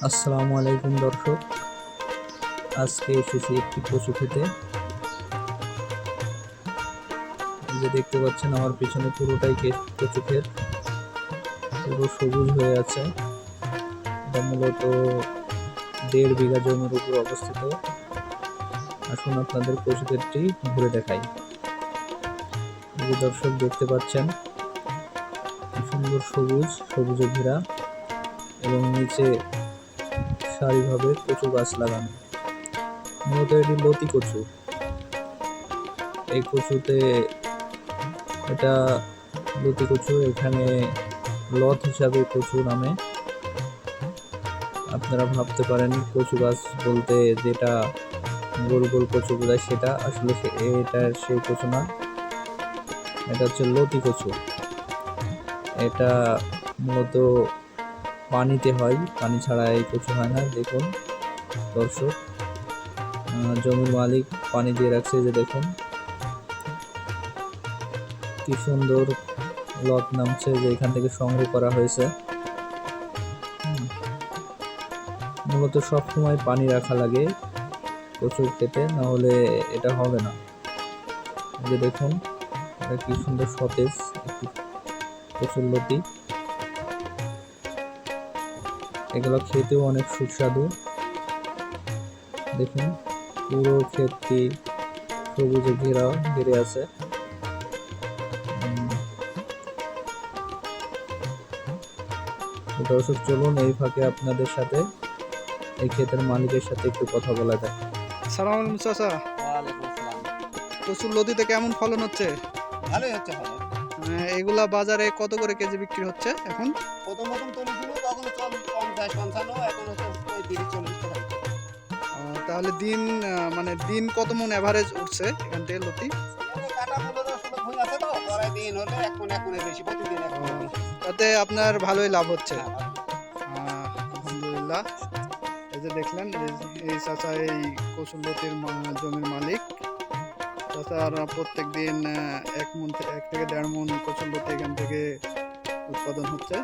আসসালামু আলাইকুম দর্শক, আজকে এসেছি একটি কচু খেতে। এই যে দেখতে পাচ্ছেন আমার পিছনে পুরোটাই কচু ক্ষেত, পুরো সবুজ হয়ে আছে। এটা মূলত 1.5 বিঘা জমির উপর অবস্থিত। আসুন আপনাদের কচু ক্ষেতটি ঘুরে দেখাই। এই যে দর্শক দেখতে পাচ্ছেন কি সুন্দর সবুজে ঘেরা, এবং নিচে সারিভাবে কচু গাছ লাগানো। মূলত এটি লতি কচু। এই কচুতে এটা লতি কচু, এখানে লত হিসাবে কচু নামে। আপনারা ভাবতে পারেন কচু গাছ বলতে যেটা গোল গোল কচু বোঝায়, সেটা আসলে এটা সেই কচু না, এটা হচ্ছে লতি কচু। এটা মূলত পানিতে হয়, পানি ছাড়া এই কচু হয় না। দেখুন দর্শক, জমির মালিক পানি দিয়ে রাখছে। যে দেখুন কি সুন্দর লত নামছে, যে এখান থেকে সংগ্রহ করা হয়েছে। মূলত সবসময় পানি রাখা লাগে কচুর খেতে, না হলে এটা হবে না। এই যে দেখুন এটা কি সুন্দর সতেজ একটি কচুর লতি। এগুলো খেতেও অনেক সুস্বাদু। দেখুন পুরো ক্ষেতটি সবুজে ঘিরে আছে। দর্শক চলুন এই ফাঁকে আপনাদের সাথে এই ক্ষেতের মালিকের সাথে একটু কথা বলা যায়। সালাম আলাইকুম চাচা। ওয়ালাইকুম আসসালাম। কচুর লতিতে কেমন ফলন হচ্ছে? ভালোই হচ্ছে ফলন। এগুলা বাজারে কত করে কেজি বিক্রি হচ্ছে এখন? প্রথম তুলেছিল তখন 50-55, এখন হচ্ছে 35-40 টাকা বিক্রি। তাহলে দিন কত মন এভারেজ উঠছে এখান থেকে লতি? এখানে কাটা 15-16 ভুঁই আছে তো, ধরাই দিন হলে এক মনের বেশি, প্রতিদিন এক মনের বেশি। তাতে আপনার ভালোই লাভ হচ্ছে। হ্যাঁ, ভালো। আলহামদুলিল্লাহ। এই যে দেখলেন এই চাচা এই কচুর লতির জমির মালিক। চাচার প্রত্যেক দিন 1 থেকে 1.5 মন কচুর লতি এখান থেকে উৎপাদন হচ্ছে।